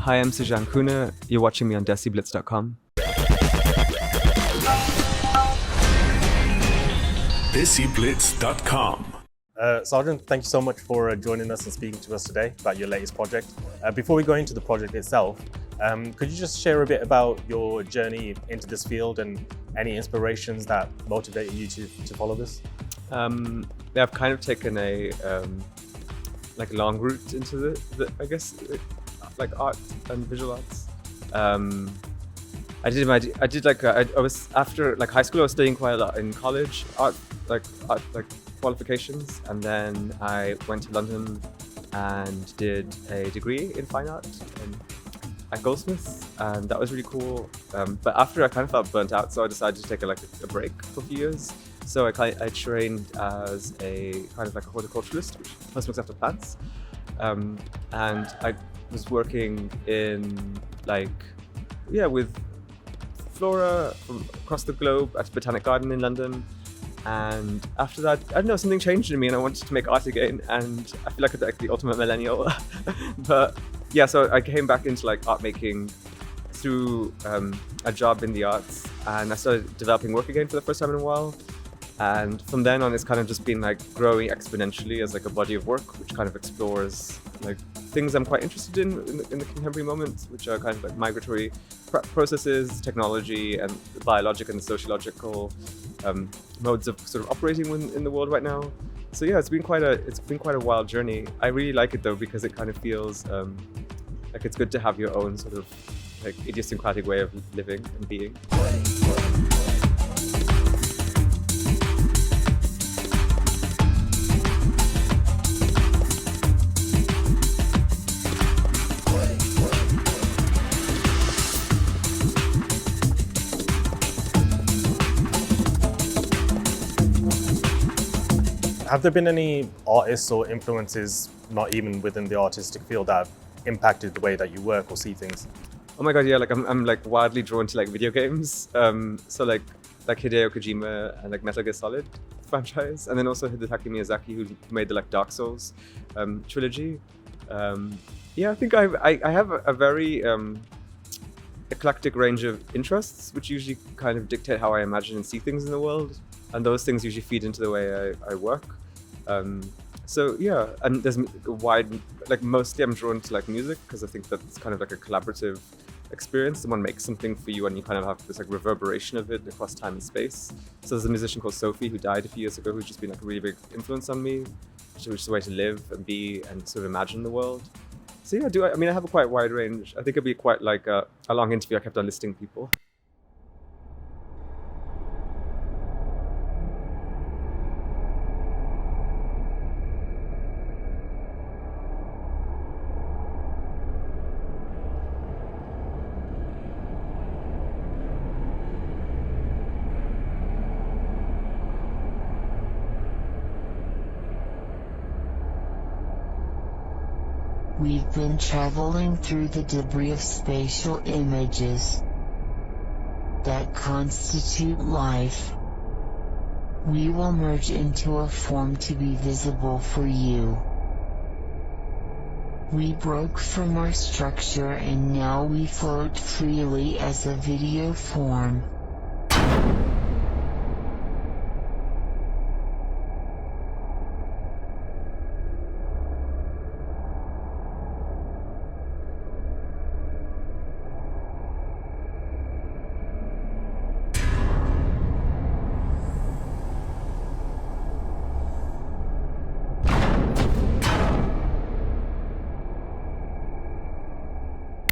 Hi, I'm Sahjan Kooner. You're watching me on DESIblitz.com. DESIblitz.com. Sahjan, thank you so much for joining us and speaking to us today about your latest project. Before we go into the project itself, could you just share a bit about your journey into this field and any inspirations that motivated you to follow this? I've kind of taken a long route into the I guess like art and visual arts. I was after high school. I was studying quite a lot in college, art qualifications, and then I went to London and did a degree in fine art at Goldsmiths, and that was really cool. But after I kind of felt burnt out, so I decided to take a break for a few years. So I trained as a kind of like a horticulturalist, which mostly looks after plants, and I was working in with flora from across the globe at a botanic garden in London. And after that, I don't know, something changed in me and I wanted to make art again, and I feel like I'm like the ultimate millennial. But yeah, so I came back into art making through a job in the arts, and I started developing work again for the first time in a while. And from then on, it's kind of just been growing exponentially as a body of work, which kind of explores things I'm quite interested in the contemporary moment, which are kind of migratory processes, technology, and the biologic and the sociological modes of sort of operating in the world right now. So yeah, it's been quite a wild journey. I really like it though, because it kind of feels like it's good to have your own sort of idiosyncratic way of living and being. Have there been any artists or influences, not even within the artistic field, that have impacted the way that you work or see things? Oh my god, yeah! I'm wildly drawn to video games. So like Hideo Kojima and Metal Gear Solid franchise, and then also Hidetaki Miyazaki, who made the Dark Souls trilogy. Yeah, I think I have a very eclectic range of interests, which usually kind of dictate how I imagine and see things in the world, and those things usually feed into the way I work. So yeah, and there's a wide, mostly I'm drawn to music, because I think that's kind of a collaborative experience. Someone makes something for you and you kind of have this reverberation of it across time and space. So there's a musician called Sophie who died a few years ago, who's just been a really big influence on me, which is a way to live and be and sort of imagine the world. So yeah, I have a quite wide range. I think it'd be quite a long interview. I kept on listing people. We've been traveling through the debris of spatial images that constitute life. We will merge into a form to be visible for you. We broke from our structure and now we float freely as a video form.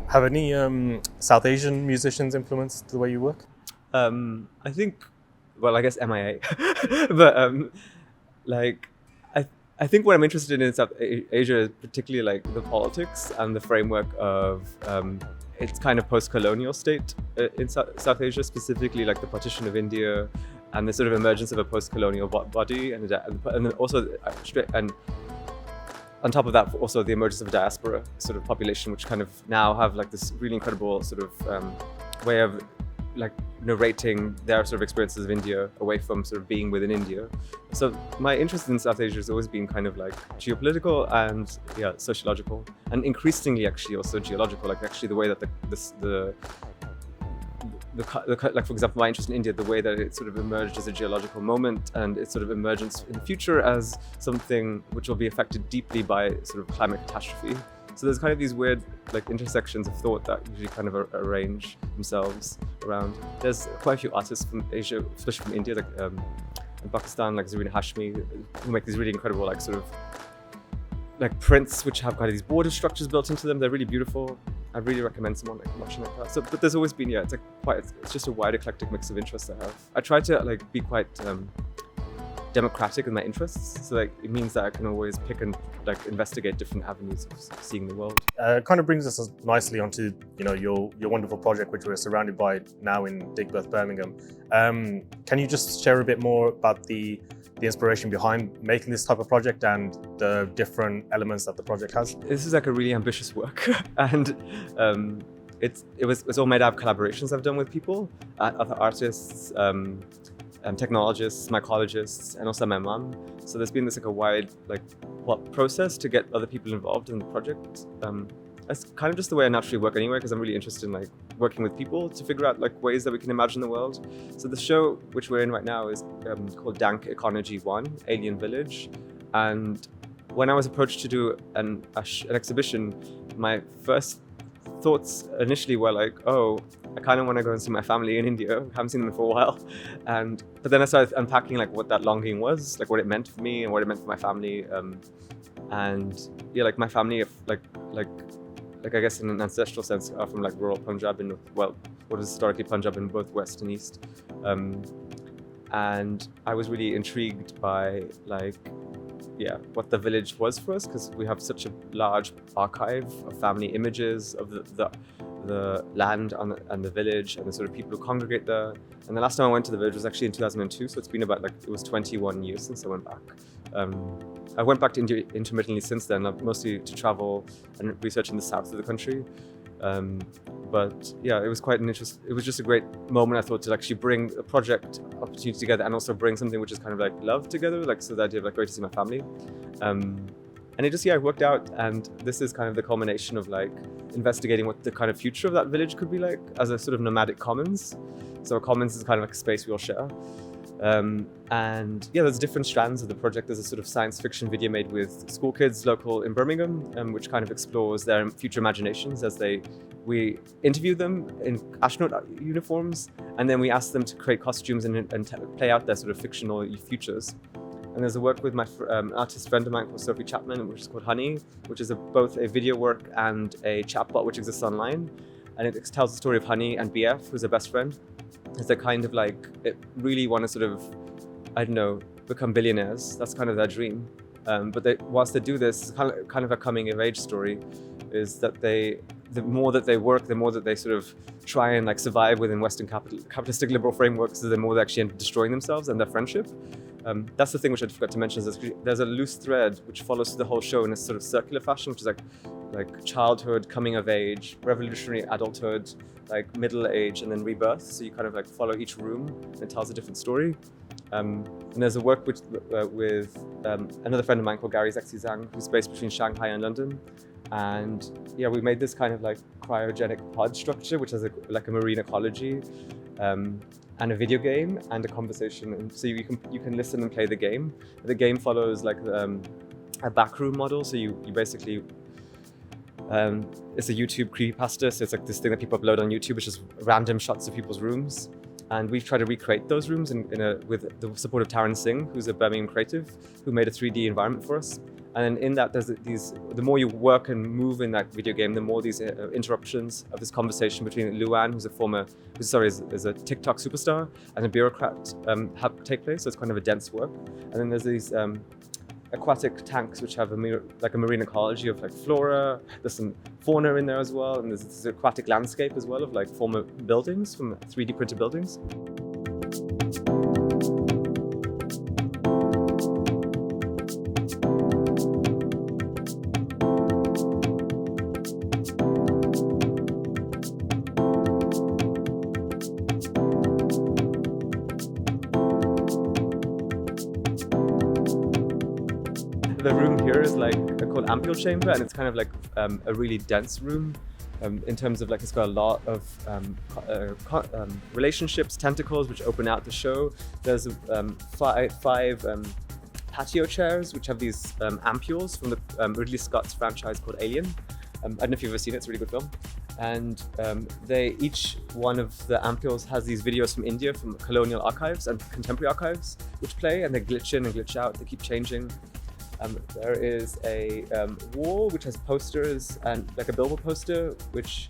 Have any South Asian musicians influenced the way you work? I think, I guess MIA, but I think what I'm interested in South Asia is particularly the politics and the framework of its kind of post-colonial state in South Asia, specifically the partition of India and the sort of emergence of a post-colonial body, and then also on top of that, also the emergence of a diaspora sort of population, which kind of now have this really incredible sort of way of like narrating their sort of experiences of India away from sort of being within India. So my interest in South Asia has always been kind of like geopolitical and sociological, and increasingly actually also geological. Like actually the way that like for example, my interest in India, the way that it sort of emerged as a geological moment and its sort of emergence in the future as something which will be affected deeply by sort of climate catastrophe. So there's kind of these weird like intersections of thought that usually kind of arrange themselves around. There's quite a few artists from Asia, especially from India, like in Pakistan, like Zarina Hashmi, who make these really incredible like sort of like prints which have kind of these border structures built into them. They're really beautiful. I really recommend someone like watching like that. So, but there's always been it's like it's just a wide eclectic mix of interests I have. I try to like be quite democratic in my interests, so like it means that I can always pick and like investigate different avenues of seeing the world. It kind of brings us nicely onto your wonderful project, which we're surrounded by now in DESIblitz, Birmingham. Can you just share a bit more about the inspiration behind making this type of project and the different elements that the project has? This is like a really ambitious work, and it's all made out of collaborations I've done with people, other artists, technologists, mycologists, and also my mum. So there's been this like a wide like process to get other people involved in the project. That's kind of just the way I naturally work anyway, because I'm really interested in like working with people to figure out like ways that we can imagine the world. So the show which we're in right now is called Dank Ecology 1, Alien Village. And when I was approached to do an exhibition, my first thoughts initially were like, oh, I kind of want to go and see my family in India. I haven't seen them for a while. But then I started unpacking like what that longing was, like what it meant for me and what it meant for my family. And yeah, like my family, like I guess in an ancestral sense, are from like rural Punjab in what is historically Punjab in both west and east. And I was really intrigued by what the village was for us, because we have such a large archive of family images of the land and the village and the sort of people who congregate there. And the last time I went to the village was actually in 2002, so it's been about it was 21 years since I went back. I went back to India intermittently since then, mostly to travel and research in the south of the country. But yeah, it was quite it was just a great moment, I thought, to actually bring a project opportunity together and also bring something which is kind of like love together, like so the idea of like going to see my family. And it just, it worked out. And this is kind of the culmination of like investigating what the kind of future of that village could be like as a sort of nomadic commons. So a commons is kind of like a space we all share. And yeah, there's different strands of the project. There's a sort of science fiction video made with school kids local in Birmingham, which kind of explores their future imaginations as we interview them in astronaut uniforms, and then we ask them to create costumes and play out their sort of fictional futures. And there's a work with my artist friend of mine called Sophie Chapman, which is called Honey, which is both a video work and a chatbot which exists online. And it tells the story of Honey and BF, who's her best friend. It's a kind of like, it really want to sort of, I don't know, become billionaires. That's kind of their dream. But whilst they do this, kind of a coming of age story, is that the more that they work, the more that they sort of try and like survive within Western capitalistic liberal frameworks, the more they actually end up destroying themselves and their friendship. That's the thing which I forgot to mention, is there's a loose thread which follows the whole show in a sort of circular fashion, which is like childhood, coming of age, revolutionary adulthood, like middle age, and then rebirth. So you kind of like follow each room and it tells a different story. And there's a work with another friend of mine called Gary Zhang, who's based between Shanghai and London. And yeah, we made this kind of like cryogenic pod structure, which has like a marine ecology, and a video game and a conversation. And so you can listen and play the game. The game follows like a backroom model. So you basically, it's a YouTube creepypasta. So it's like this thing that people upload on YouTube, which is random shots of people's rooms. And we've tried to recreate those rooms with the support of Taryn Singh, who's a Birmingham creative, who made a 3D environment for us. And in that, there's the more you work and move in that video game, the more these interruptions of this conversation between Luan, who's is a TikTok superstar, and a bureaucrat take place. So it's kind of a dense work. And then there's these aquatic tanks which have a marine ecology of like flora. There's some fauna in there as well, and there's this aquatic landscape as well of like former buildings from 3D printed buildings. the room here is like called ampule chamber, and it's kind of like a really dense room. In terms of like, it's got a lot of relationships, tentacles, which open out the show. There's five patio chairs, which have these ampules from the Ridley Scott's franchise called Alien. I don't know if you've ever seen it, it's a really good film. And each one of the ampules has these videos from India, from colonial archives and contemporary archives, which play, and they glitch in and glitch out, they keep changing. There is a wall which has posters, and like a billboard poster which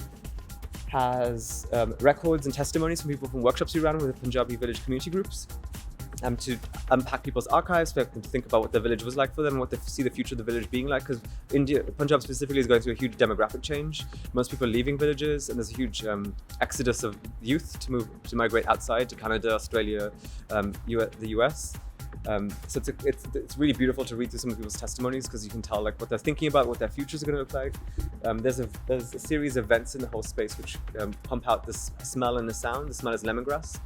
has records and testimonies from people from workshops we ran with the Punjabi village community groups, to unpack people's archives, for them to think about what the village was like for them, and what they see the future of the village being like, because Punjab specifically is going through a huge demographic change. Most people are leaving villages, and there's a huge exodus of youth to migrate outside to Canada, Australia, the US. So it's really beautiful to read through some of people's testimonies, because you can tell like what they're thinking about, what their futures are going to look like. There's a series of vents in the whole space which pump out this smell and the sound. The smell is lemongrass,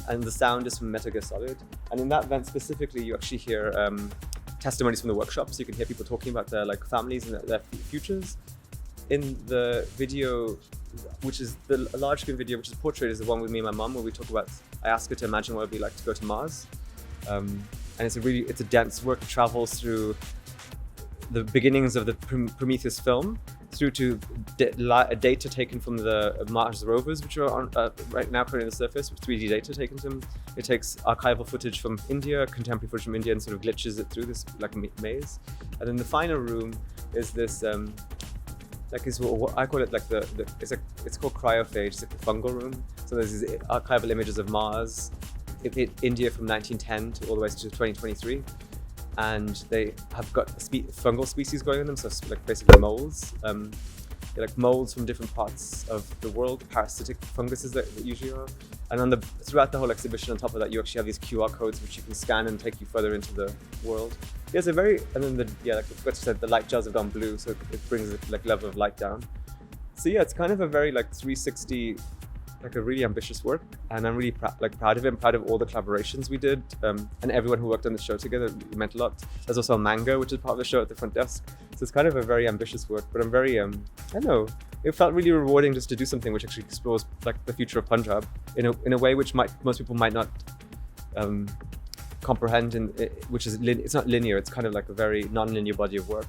and the sound is from Metaga Solid. And in that vent specifically, you actually hear testimonies from the workshop, so you can hear people talking about their like families and their futures. In the video, which is the large screen video, which is portrayed, is the one with me and my mum, where we talk about, I ask her to imagine what it'd be like to go to Mars. And it's a dense work. It travels through the beginnings of the Prometheus film through to data taken from the Mars rovers, which are on, right now currently on the surface, with 3D data taken to them. It takes archival footage from India, contemporary footage from India, and sort of glitches it through this like maze. And then the final room is this like is what I call it, like it's called cryophage. It's like the fungal room. So there's these archival images of Mars, India from 1910 to all the way to 2023, and they have got fungal species growing in them, so like basically molds. They're like molds from different parts of the world, parasitic funguses that usually are. And throughout the whole exhibition, on top of that, you actually have these QR codes which you can scan and take you further into the world. Yeah, it's and then like what you said, the light jars have gone blue, so it brings the like level of light down. So yeah, it's kind of a very like 360. Like a really ambitious work, and I'm really proud of it. I'm proud of all the collaborations we did, and everyone who worked on the show together. It meant a lot. There's also a manga, which is part of the show at the front desk. So it's kind of a very ambitious work, but I'm very, I don't know, it felt really rewarding just to do something which actually explores like the future of Punjab in a way which most people might not comprehend, which is, it's not linear, it's kind of like a very non-linear body of work.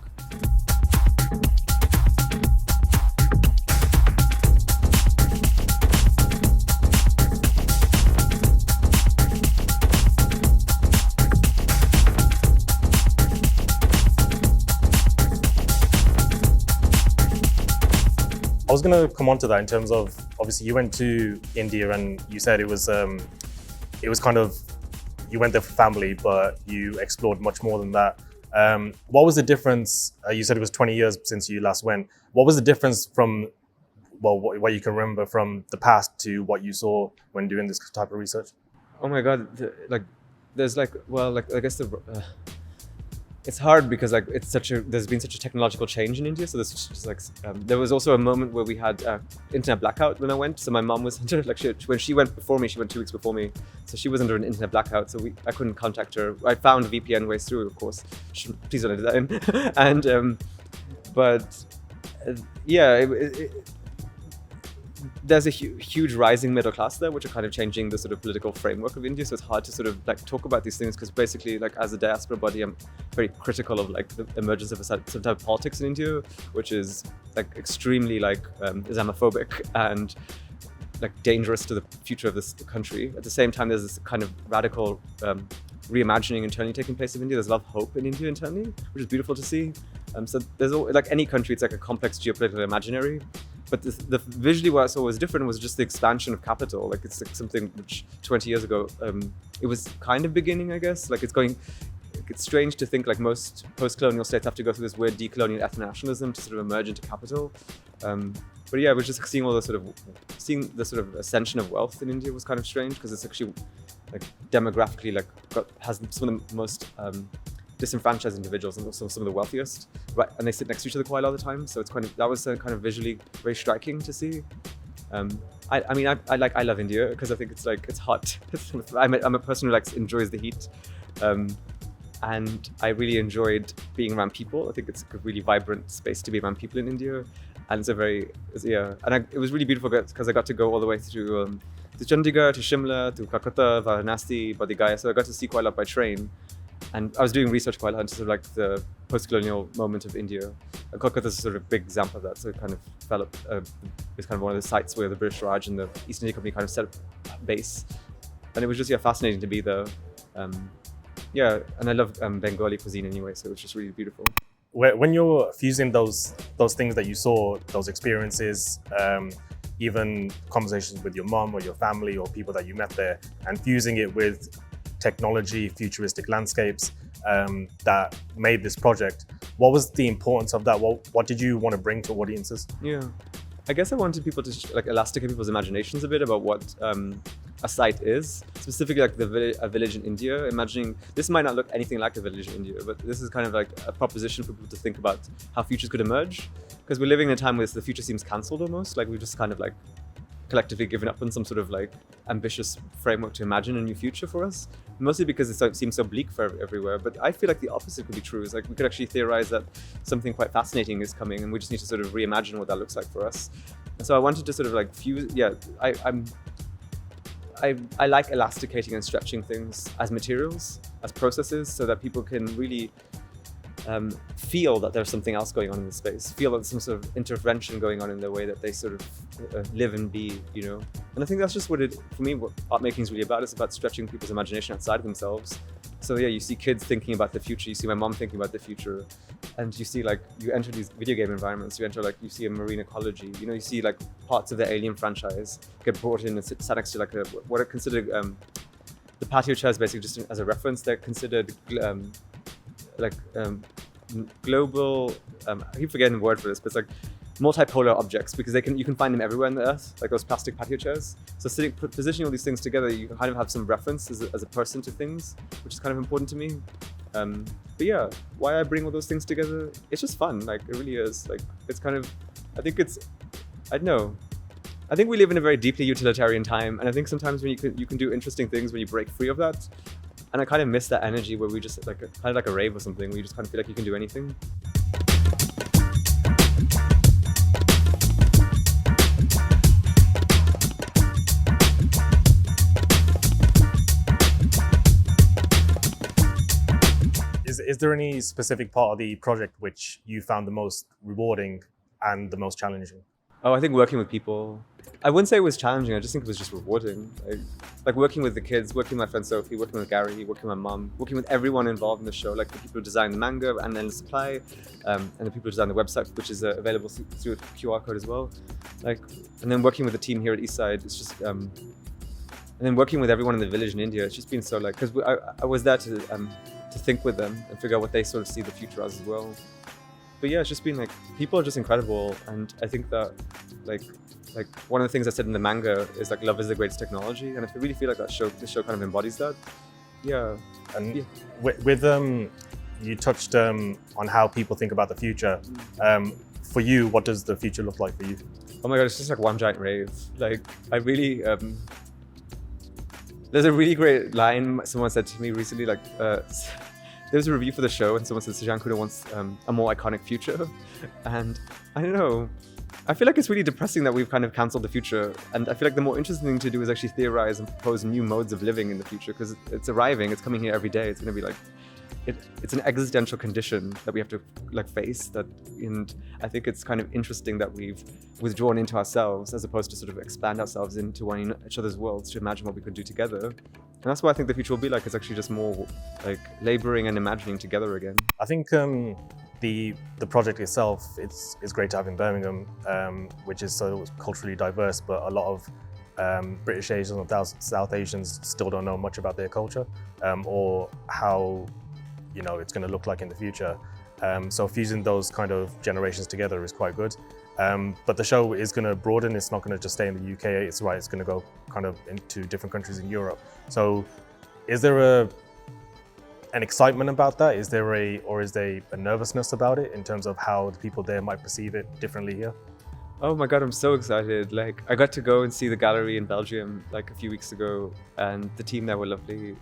I was going to come on to that in terms of, obviously you went to India and you said it was kind of, you went there for family, but you explored much more than that. What was the difference? You said it was 20 years since you last went. What was the difference from, well, what you can remember from the past to what you saw when doing this type of research? Oh my God, there's I guess it's hard because like there's been such a technological change in India. So there's just like there was also a moment where we had internet blackout when I went. So my mom was under when she went before me, she went 2 weeks before me. So she was under an internet blackout. So I couldn't contact her. I found VPN ways through, of course. Please don't edit that in. And yeah, there's a huge rising middle class there, which are kind of changing the sort of political framework of India. So it's hard to sort of like talk about these things because basically, like as a diaspora body, I'm very critical of like the emergence of some type of politics in India, which is like extremely like Islamophobic and like dangerous to the future of this country. At the same time, there's this kind of radical reimagining internally taking place in India. There's a lot of hope in India internally, which is beautiful to see. So there's like any country, it's like a complex geopolitical imaginary. But the visually what I saw was different was just the expansion of capital. Like it's like something which 20 years ago, it was kind of beginning, I guess. Like it's strange to think like most post-colonial states have to go through this weird decolonial ethno-nationalism to sort of emerge into capital. But yeah, it was just seeing the sort of ascension of wealth in India was kind of strange because it's actually like demographically has some of the most disenfranchised individuals and also some of the wealthiest, right? And they sit next to each other quite a lot of the time. So it's that was kind of visually very striking to see. I love India because I think it's hot. I'm a person who enjoys the heat. and I really enjoyed being around people. I think it's a really vibrant space to be around people in India, and it was really beautiful because I got to go all the way to Chandigarh, to Shimla, to Calcutta, Varanasi, Bodh Gaya. So I got to see quite a lot by train, and I was doing research quite a lot into sort of like the post-colonial moment of India. And Calcutta is sort of a big example of that. So it kind of developed. It's kind of one of the sites where the British Raj and the East India Company kind of set up base, and it was just fascinating to be there. And I love Bengali cuisine anyway, so it was just really beautiful. When you're fusing those things that you saw, those experiences, even conversations with your mom or your family or people that you met there, and fusing it with technology, futuristic landscapes that made this project, what was the importance of that? What did you want to bring to audiences? Yeah, I guess I wanted people to like elasticate people's imaginations a bit about what a site is, specifically like a village in India. Imagining this might not look anything like a village in India, but this is kind of like a proposition for people to think about how futures could emerge, because we're living in a time where the future seems cancelled almost, like we've just kind of like collectively given up on some sort of like ambitious framework to imagine a new future for us, mostly because it seems so bleak for everywhere. But I feel like the opposite could be true. It's like we could actually theorize that something quite fascinating is coming, and we just need to sort of reimagine what that looks like for us. And so I wanted to sort of like fuse, I like elasticating and stretching things as materials, as processes, so that people can really feel that there's something else going on in the space, feel that there's some sort of intervention going on in the way that they sort of live and be, you know. And I think that's just what art making is really about. It's about stretching people's imagination outside of themselves. So yeah, you see kids thinking about the future, you see my mom thinking about the future, and you see like, you enter these video game environments, you see a marine ecology, you know, you see like parts of the Alien franchise get brought in and sit next to like what are considered, the patio chairs basically just as a reference, they're considered global, I keep forgetting the word for this, but it's like multipolar objects, because you can find them everywhere on the earth, like those plastic patio chairs. So positioning all these things together, you can kind of have some reference as a person to things, which is kind of important to me. But yeah, why I bring all those things together, it's just fun. Like it really is. Like it's kind of, I don't know. I think we live in a very deeply utilitarian time, and I think sometimes when you can do interesting things when you break free of that. And I kind of miss that energy where we just kind of like a rave or something, where you just kind of feel like you can do anything. Is there any specific part of the project which you found the most rewarding and the most challenging? Oh, I think working with people. I wouldn't say it was challenging, I just think it was just rewarding. Like working with the kids, working with my friend Sophie, working with Gary, working with my mom, working with everyone involved in the show, like the people who design the manga and then the supply, and the people who design the website, which is available through a QR code as well. Like, and then working with the team here at Eastside, it's just, and then working with everyone in the village in India, it's just been so like, because I was there to think with them and figure out what they sort of see the future as well. But yeah, it's just been like, people are just incredible, and I think that like one of the things I said in the manga is like, love is the greatest technology, and I really feel like this show kind of embodies that. Yeah. And yeah. With you touched on how people think about the future. For you, what does the future look like for you? Oh my god, it's just like one giant rave. Like I really there's a really great line someone said to me recently, like there was a review for the show and someone said Sahjan Kooner wants a more iconic future, and I don't know, I feel like it's really depressing that we've kind of cancelled the future, and I feel like the more interesting thing to do is actually theorize and propose new modes of living in the future, because it's arriving, it's coming here every day. It's going to be like, it's an existential condition that we have to like face, and I think it's kind of interesting that we've withdrawn into ourselves as opposed to sort of expand ourselves into each other's worlds to imagine what we could do together. And that's what I think the future will be like. It's actually just more like laboring and imagining together again. I think the project itself, it's great to have in Birmingham, which is so culturally diverse, but a lot of British Asians or South Asians still don't know much about their culture, or how it's going to look like in the future. So fusing those kind of generations together is quite good. But the show is going to broaden. It's not going to just stay in the UK. It's going to go kind of into different countries in Europe. So is there an excitement about that? Is there a nervousness about it in terms of how the people there might perceive it differently here? Oh my god, I'm so excited. Like, I got to go and see the gallery in Belgium like a few weeks ago, and the team there were lovely.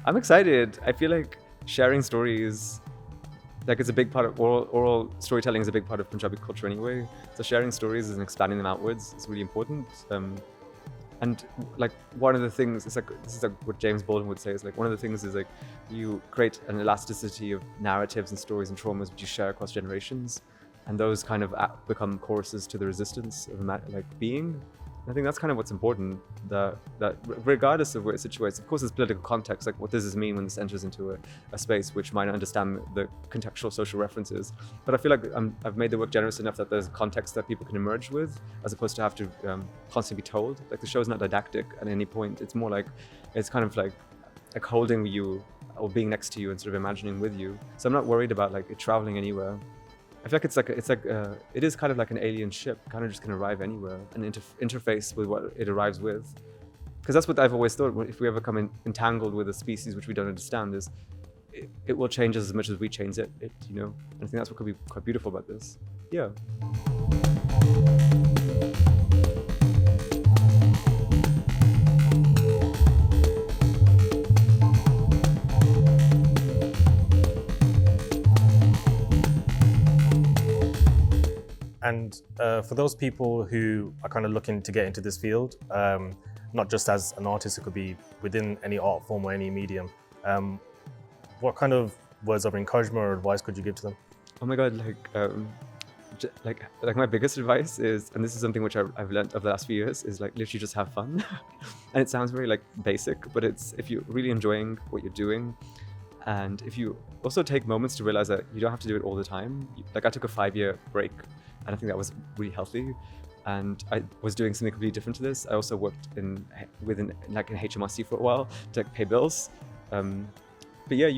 I'm excited. I feel like sharing stories, like it's a big part of oral storytelling is a big part of Punjabi culture anyway. So sharing stories and expanding them outwards is really important. And like one of the things, this is like what James Baldwin would say, is like one of the things is like you create an elasticity of narratives and stories and traumas which you share across generations, and those kind of become choruses to the resistance of like being. I think that's kind of what's important, that regardless of where it's situated, of course there's political context, like what does this mean when this enters into a space which might not understand the contextual social references. But I feel like I've made the work generous enough that there's context that people can emerge with, as opposed to have to constantly be told. Like the show's not didactic at any point, it's more like, it's kind of like holding you or being next to you and sort of imagining with you. So I'm not worried about like it traveling anywhere. I feel like it is kind of like an alien ship, kind of just can arrive anywhere and interface with what it arrives with. Because that's what I've always thought, if we ever come entangled with a species which we don't understand, is it will change us as much as we change it, you know? And I think that's what could be quite beautiful about this. Yeah. And for those people who are kind of looking to get into this field, not just as an artist, it could be within any art form or any medium, what kind of words of encouragement or advice could you give to them? Oh my God, like my biggest advice is, and this is something which I've learned over the last few years, is like literally just have fun. And it sounds very like basic, but it's, if you're really enjoying what you're doing, and if you also take moments to realize that you don't have to do it all the time. Like I took a 5-year break, and I think that was really healthy. And I was doing something completely different to this. I also worked in HMRC for a while to like, pay bills. But yeah,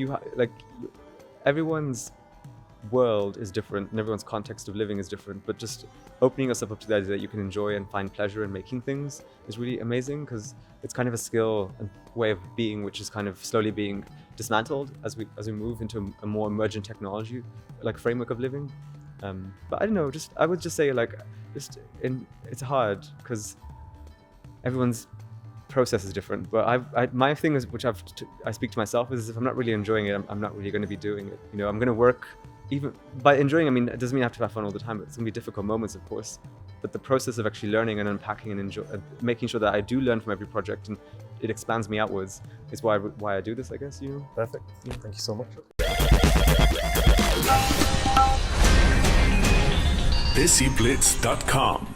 everyone's world is different and everyone's context of living is different, but just opening yourself up to the idea that you can enjoy and find pleasure in making things is really amazing, because it's kind of a skill and way of being which is kind of slowly being dismantled as we move into a more emergent technology like framework of living. But I don't know, I would just say it's hard because everyone's process is different, but my thing is, which I speak to myself, is if I'm not really enjoying it, I'm not really going to be doing it. You know, I'm going to work, even by enjoying, I mean, it doesn't mean I have to have fun all the time, but it's going to be difficult moments, of course. But the process of actually learning and unpacking and making sure that I do learn from every project and it expands me outwards is why I do this, I guess, you know? Perfect. Yeah. Thank you so much. DESIblitz.com